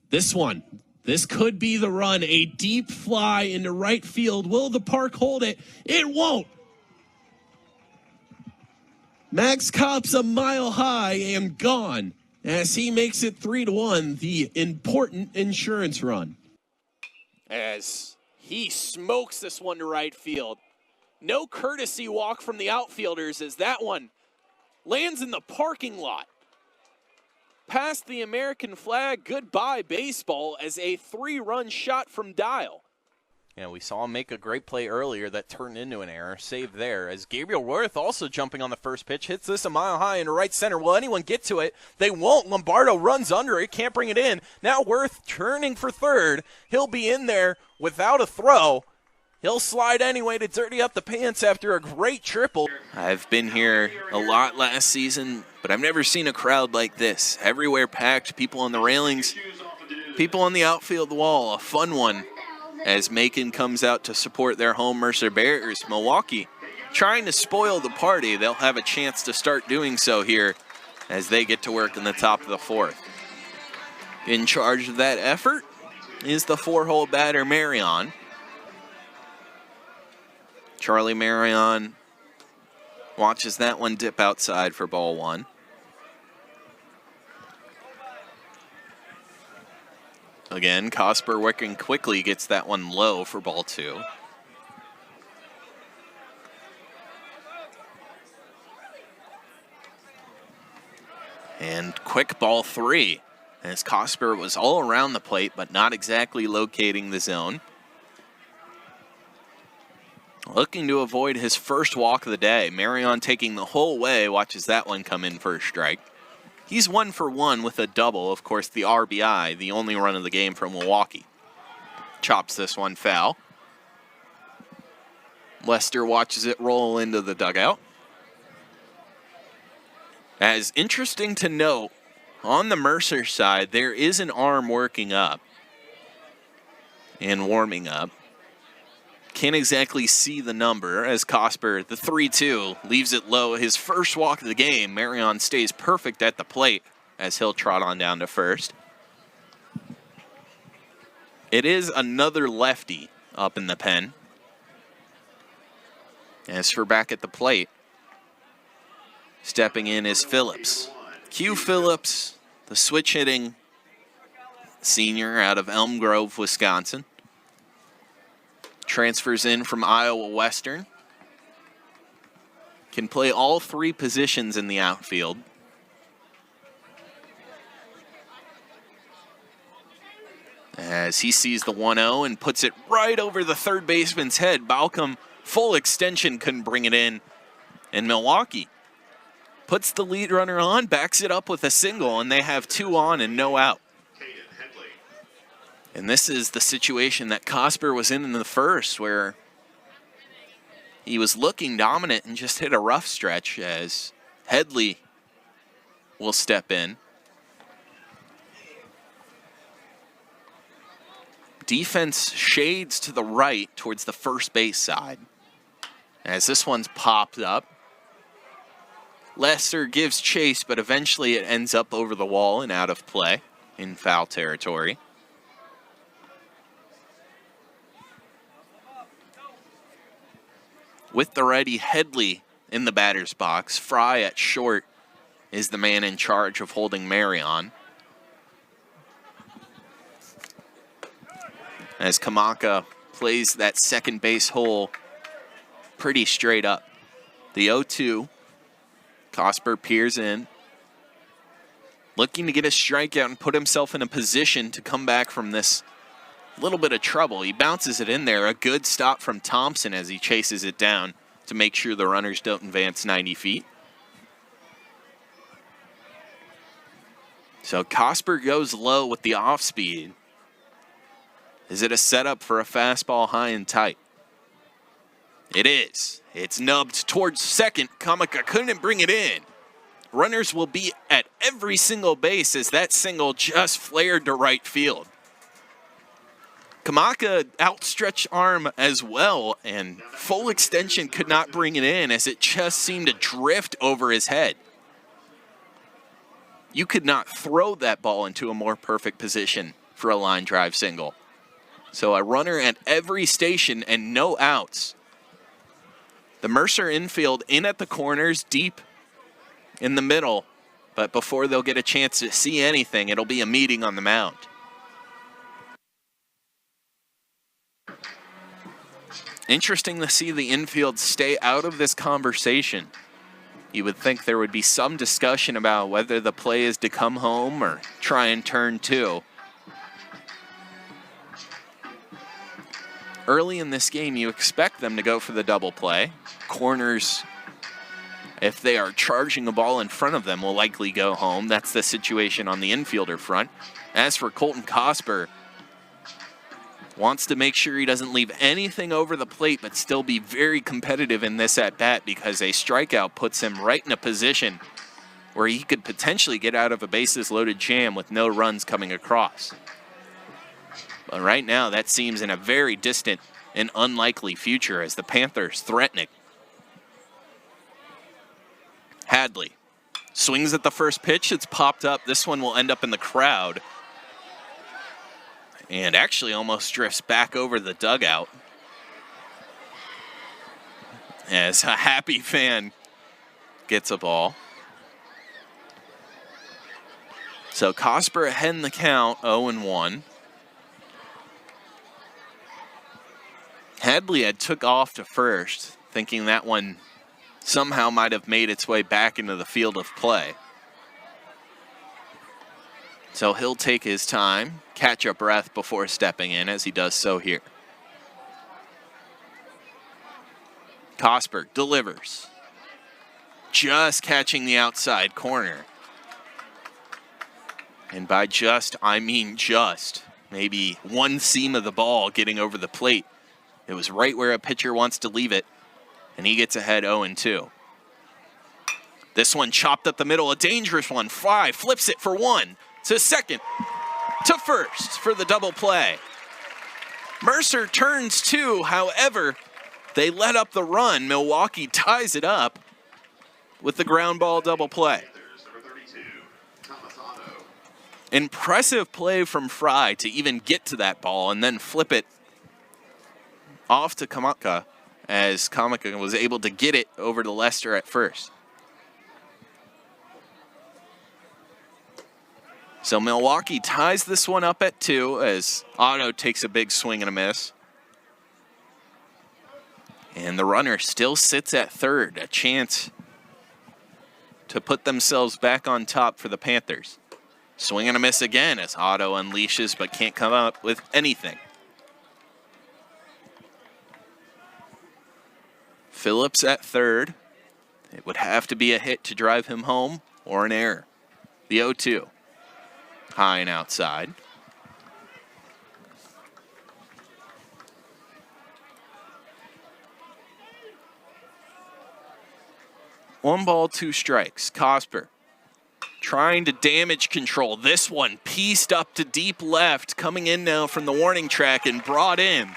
This could be the run. A deep fly into right field. Will the park hold it? It won't. Max Kopp's a mile high and gone as he makes it 3-1, the important insurance run. As he smokes this one to right field. No courtesy walk from the outfielders as that one lands in the parking lot. Past the American flag, goodbye baseball as a 3-run shot from Dial. Yeah, we saw him make a great play earlier that turned into an error. Save there as Gabriel Worth also jumping on the first pitch. Hits this a mile high into right center. Will anyone get to it? They won't. Lombardo runs under it. Can't bring it in. Now Worth turning for third. He'll be in there without a throw. He'll slide anyway to dirty up the pants after a great triple. I've been here a lot last season, but I've never seen a crowd like this. Everywhere packed, people on the railings, people on the outfield wall. A fun one as Macon comes out to support their home Mercer Bears. Milwaukee trying to spoil the party. They'll have a chance to start doing so here as they get to work in the top of the fourth. In charge of that effort is the 4-hole batter, Marion. Charlie Marion watches that one dip outside for ball one. Again, Cosper working quickly gets that one low for ball two. And quick ball three, as Cosper was all around the plate, but not exactly locating the zone. Looking to avoid his first walk of the day. Marion taking the whole way, watches that one come in for a strike. He's 1 for 1 with a double, of course, the RBI, the only run of the game for Milwaukee. Chops this one foul. Lester watches it roll into the dugout. As interesting to note, on the Mercer side, there is an arm working up and warming up. Can't exactly see the number as Cosper, the 3-2, leaves it low. His first walk of the game, Marion stays perfect at the plate as he'll trot on down to first. It is another lefty up in the pen. As for back at the plate, stepping in is Phillips. Q Phillips, the switch hitting senior out of Elm Grove, Wisconsin. Transfers in from Iowa Western. Can play all three positions in the outfield. As he sees the 1-0 and puts it right over the third baseman's head. Balcom, full extension, couldn't bring it in. And Milwaukee puts the lead runner on, backs it up with a single, and they have 2 on and no out. And this is the situation that Cosper was in the first, where he was looking dominant and just hit a rough stretch as Headley will step in. Defense shades to the right towards the first base side as this one's popped up. Lester gives chase, but eventually it ends up over the wall and out of play in foul territory. With the righty Headley in the batter's box, Fry at short is the man in charge of holding Marion. As Kamaka plays that second base hole pretty straight up. The 0-2, Cosper peers in, looking to get a strikeout and put himself in a position to come back from this little bit of trouble. He bounces it in there. A good stop from Thompson as he chases it down to make sure the runners don't advance 90 feet. So Cosper goes low with the off speed. Is it a setup for a fastball high and tight? It is. It's nubbed towards second. Kamaka couldn't bring it in. Runners will be at every single base as that single just flared to right field. Kamaka outstretched arm as well, and full extension could not bring it in as it just seemed to drift over his head. You could not throw that ball into a more perfect position for a line drive single. So a runner at every station and no outs. The Mercer infield in at the corners, deep in the middle, but before they'll get a chance to see anything, it'll be a meeting on the mound. Interesting to see the infield stay out of this conversation. You would think there would be some discussion about whether the play is to come home or try and turn two. Early in this game, you expect them to go for the double play. Corners, if they are charging a ball in front of them, will likely go home. That's the situation on the infielder front. As for Colton Cosper, wants to make sure he doesn't leave anything over the plate, but still be very competitive in this at-bat because a strikeout puts him right in a position where he could potentially get out of a bases-loaded jam with no runs coming across. But right now, that seems in a very distant and unlikely future as the Panthers threaten it. Hadley swings at the first pitch. It's popped up. This one will end up in the crowd. And actually almost drifts back over the dugout as a happy fan gets a ball. So Cosper ahead in the count, 0-1. Hadley had took off to first, thinking that one somehow might have made its way back into the field of play. So he'll take his time, catch a breath before stepping in, as he does so here. Cosper delivers. Just catching the outside corner. And by just, I mean just. Maybe one seam of the ball getting over the plate. It was right where a pitcher wants to leave it, and he gets ahead 0-2. This one chopped up the middle, a dangerous one. Fry flips it for one. To second, to first for the double play. Mercer turns two, however, they let up the run. Milwaukee ties it up with the ground ball double play. Impressive play from Fry to even get to that ball and then flip it off to Kamaka as Kamaka was able to get it over to Lester at first. So Milwaukee ties this one up at 2 as Otto takes a big swing and a miss. And the runner still sits at third, a chance to put themselves back on top for the Panthers. Swing and a miss again as Otto unleashes but can't come up with anything. Phillips at third. It would have to be a hit to drive him home or an error. The 0-2. High and outside. One ball, two strikes. Cosper trying to damage control. This one pieced up to deep left, coming in now from the warning track and brought in.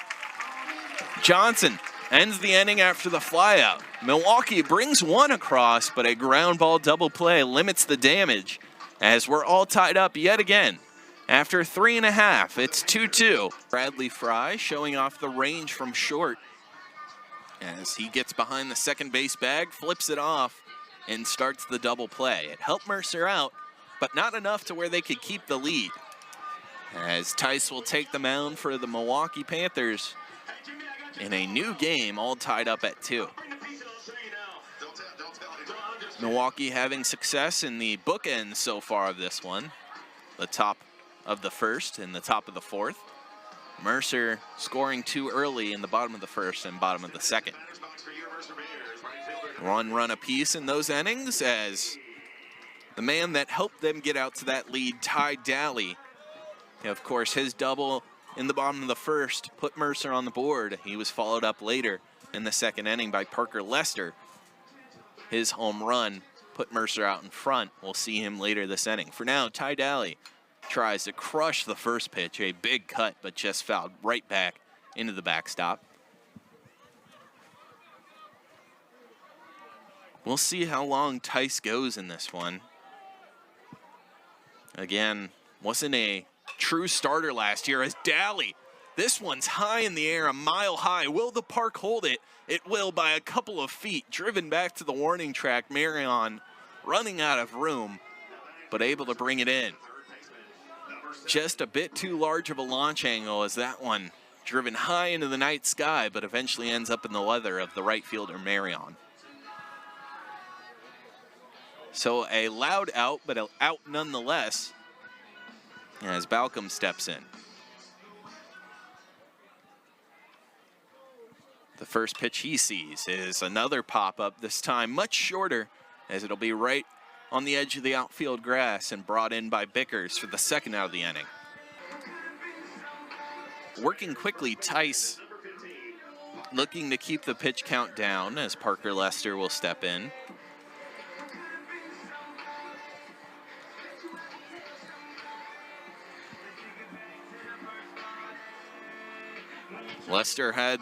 Johnson ends the inning after the flyout. Milwaukee brings one across, but a ground ball double play limits the damage as we're all tied up yet again. After 3.5, it's 2-2. Bradley Fry showing off the range from short as he gets behind the second base bag, flips it off, and starts the double play. It helped Mercer out, but not enough to where they could keep the lead. As Tice will take the mound for the Milwaukee Panthers in a new game, all tied up at 2. Milwaukee having success in the bookends so far of this one. The top of the first and the top of the fourth. Mercer scoring too early in the bottom of the first and bottom of the second. One run apiece in those innings as the man that helped them get out to that lead, Ty Daly. Of course, his double in the bottom of the first put Mercer on the board. He was followed up later in the second inning by Parker Lester. His home run put Mercer out in front. We'll see him later this inning. For now, Ty Daly tries to crush the first pitch, a big cut, but just fouled right back into the backstop. We'll see how long Tice goes in this one. Again, wasn't a true starter last year as Daly. This one's high in the air, a mile high. Will the park hold it? It will by a couple of feet. Driven back to the warning track. Marion running out of room, but able to bring it in. Just a bit too large of a launch angle as that one driven high into the night sky, but eventually ends up in the leather of the right fielder, Marion. So a loud out, but an out nonetheless, as Balcom steps in. The first pitch he sees is another pop-up, this time much shorter, as it'll be right on the edge of the outfield grass and brought in by Bickers for the second out of the inning. Working quickly, Tice looking to keep the pitch count down as Parker Lester will step in. Lester had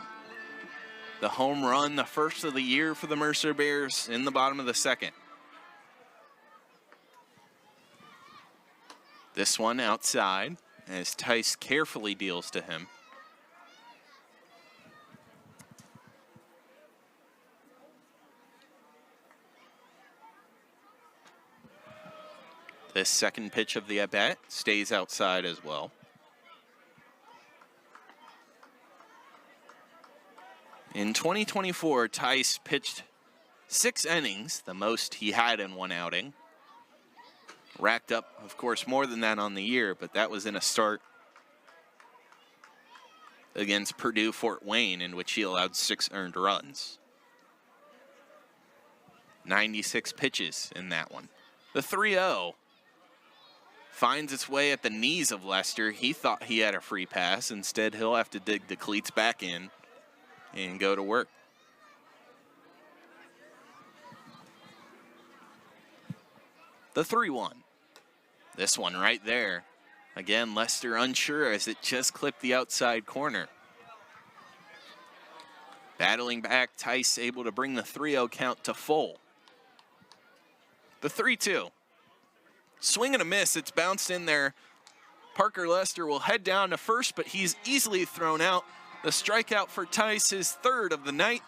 the home run, the first of the year for the Mercer Bears in the bottom of the second. This one outside as Tice carefully deals to him. This second pitch of the at-bat stays outside as well. In 2024, Tice pitched 6 innings, the most he had in one outing. Racked up, of course, more than that on the year, but that was in a start against Purdue Fort Wayne in which he allowed 6 earned runs. 96 pitches in that one. The 3-0 finds its way at the knees of Lester. He thought he had a free pass. Instead, he'll have to dig the cleats back in and go to work. The 3-1. This one right there. Again, Lester unsure as it just clipped the outside corner. Battling back, Tice able to bring the 3-0 count to full. The 3-2. Swing and a miss. It's bounced in there. Parker Lester will head down to first, but he's easily thrown out. The strikeout for Tice is third of the night.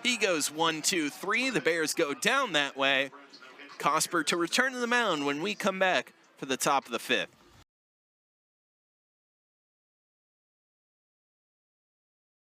He goes 1-2-3. The Bears go down that way. Cosper to return to the mound when we come back for the top of the 5th.